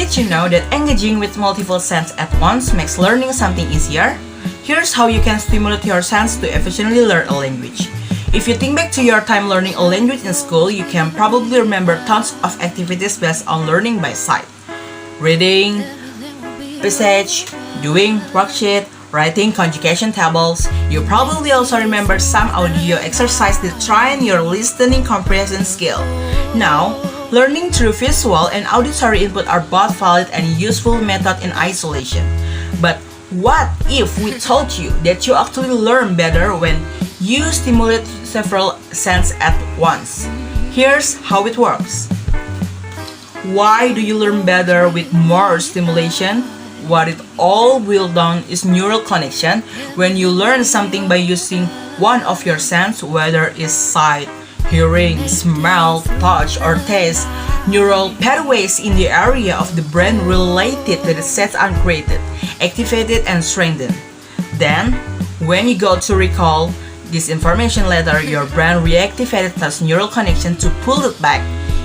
Did you know that engaging with multiple senses at once makes learning something easier? Here's how you can stimulate your sense to efficiently learn a language. If you think back to your time learning a language in school, you can probably remember tons of activities based on learning by sight. Reading, passage, doing worksheet, writing conjugation tables. You probably also remember some audio exercise that train your listening comprehension skill. Now, learning through visual and auditory input are both valid and useful methods in isolation. But what if we told you that you actually learn better when you stimulate several senses at once? Here's how it works. Why do you learn better with more stimulation? What it all boils down is neural connection. When you learn something by using one of your senses, whether it's sight, hearing, smell, touch, or taste, neural pathways in the area of the brain related to the sense are created, activated, and strengthened. Then, when you go to recall this information later, your brain reactivated those neural connections to pull it back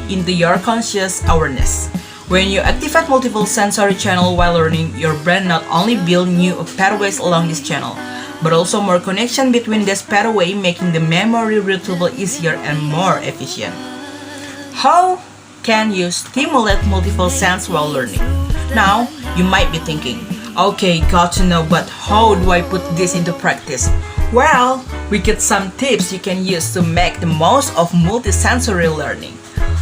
into your conscious awareness. When you activate multiple sensory channels while learning, your brain not only builds new pathways along this channel, but also more connection between this pathway, making the memory retrieval easier and more efficient. How can you stimulate multiple senses while learning? Now, you might be thinking, okay, got to know, but how do I put this into practice? Well, we get some tips you can use to make the most of multisensory learning.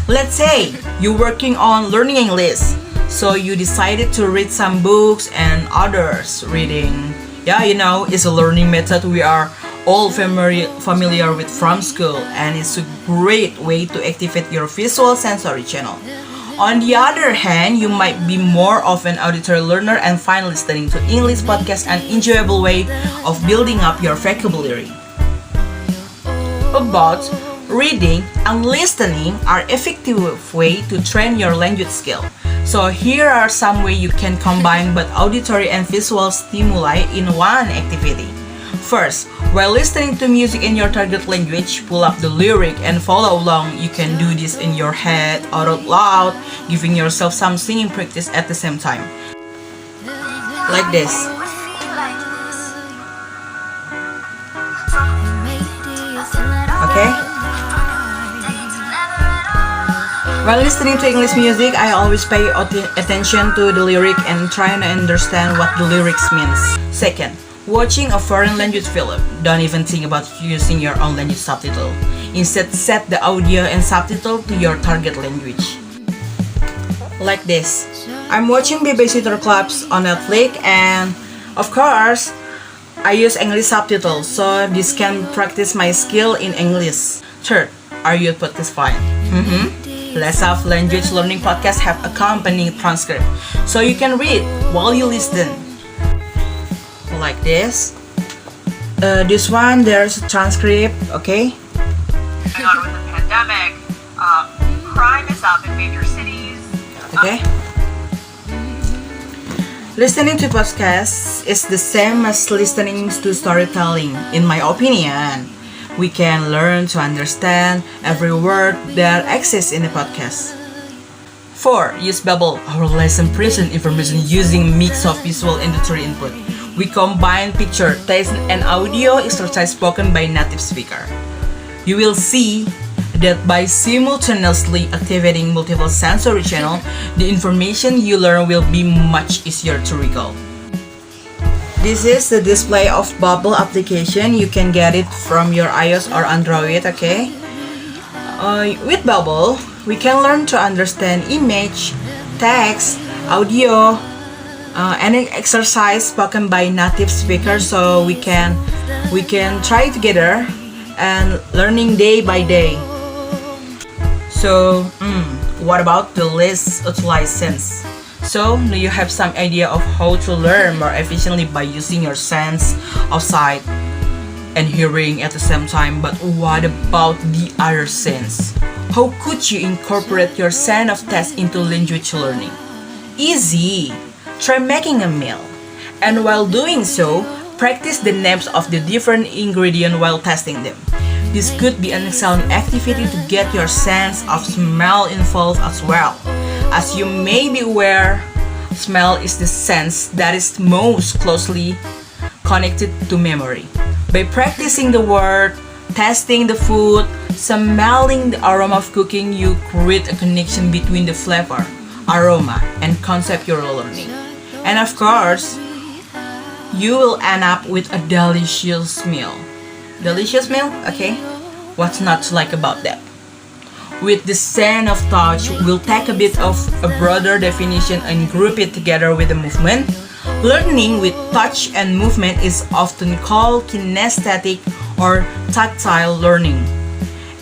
Let's say you're working on learning English, so you decided to read some books and others reading. Yeah, it's a learning method we are all familiar with from school, and it's a great way to activate your visual sensory channel. On the other hand, you might be more of an auditory learner and find listening to English podcasts an enjoyable way of building up your vocabulary. About reading and listening are effective way to train your language skill. So here are some ways you can combine both auditory and visual stimuli in one activity. First, while listening to music in your target language, pull up the lyric and follow along. You can do this in your head or out loud, giving yourself some singing practice at the same time. Like this. Okay? While listening to English music, I always pay attention to the lyric and try to understand what the lyrics means. Second, watching a foreign language film. Don't even think about using your own language subtitle. Instead, set the audio and subtitle to your target language. Like this. I'm watching Babysitter Clubs on Netflix, and of course, I use English subtitles, so this can practice my skill in English. Third, are you satisfied? Let's Have Language Learning Podcasts have accompanying transcript, so you can read while you listen. Like this. This one, there's a transcript, okay? Going on with the pandemic, crime is up in major cities. Okay. Listening to podcasts is the same as listening to storytelling, in my opinion. We can learn to understand every word that exists in a podcast. 4. Use Babbel, our lesson present information using mix of visual and auditory input. We combine picture, text, and audio exercise spoken by native speaker. You will see that by simultaneously activating multiple sensory channels, the information you learn will be much easier to recall. This is the display of Babbel application. You can get it from your iOS or Android, okay? With Babbel, we can learn to understand image, text, audio, any exercise spoken by native speakers, so we can try together and learning day by day. So, what about the less utilized sense? So, do you have some idea of how to learn more efficiently by using your sense of sight and hearing at the same time? But what about the other sense? How could you incorporate your sense of taste into language learning? Easy! Try making a meal. And while doing so, practice the names of the different ingredients while testing them. This could be an excellent activity to get your sense of smell involved as well. As you may be aware, smell is the sense that is most closely connected to memory. By practicing the word, tasting the food, smelling the aroma of cooking, you create a connection between the flavor, aroma, and concept you're learning. And of course, you will end up with a delicious meal. Delicious meal? Okay. What's not to like about that? With the sense of touch, we'll take a bit of a broader definition and group it together with the movement. Learning with touch and movement is often called kinesthetic or tactile learning.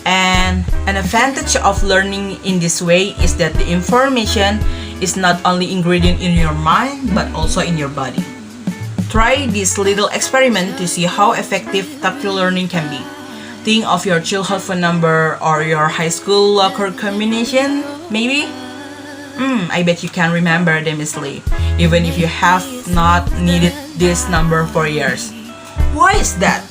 And an advantage of learning in this way is that the information is not only ingredient in your mind but also in your body. Try this little experiment to see how effective tactile learning can be. Think of your childhood phone number or your high school locker combination, maybe? I bet you can remember them easily, even if you have not needed this number for years. Why is that?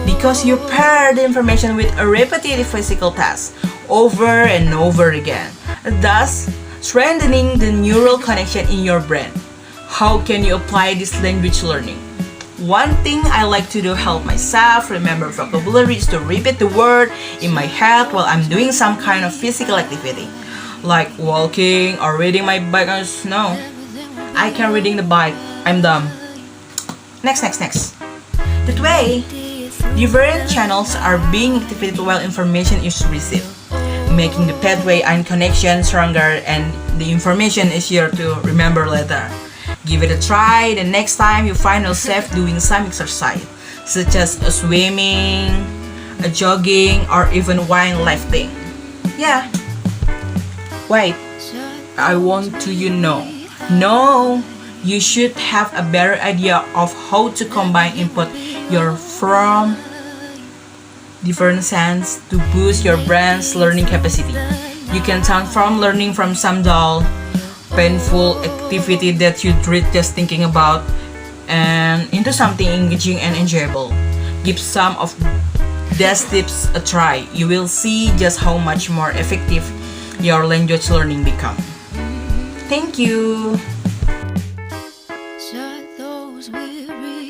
Because you pair the information with a repetitive physical task over and over again, thus strengthening the neural connection in your brain. How can you apply this language learning? One thing I like to do help myself remember vocabulary is to repeat the word in my head while I'm doing some kind of physical activity, like walking or reading my bike. No, I can reading the bike. I'm dumb. Next. That way, different channels are being activated while information is received, making the pathway and connection stronger and the information easier to remember later. Give it a try the next time you find yourself doing some exercise, such as a swimming, a jogging, or even weightlifting. Yeah. Wait, I want to know. No, you should have a better idea of how to combine input your from different sense to boost your brain's learning capacity. You can transform learning from some dull, painful activity that you dread just thinking about and into something engaging and enjoyable. Give some of these tips a try. You will see just how much more effective your language learning become. Thank you.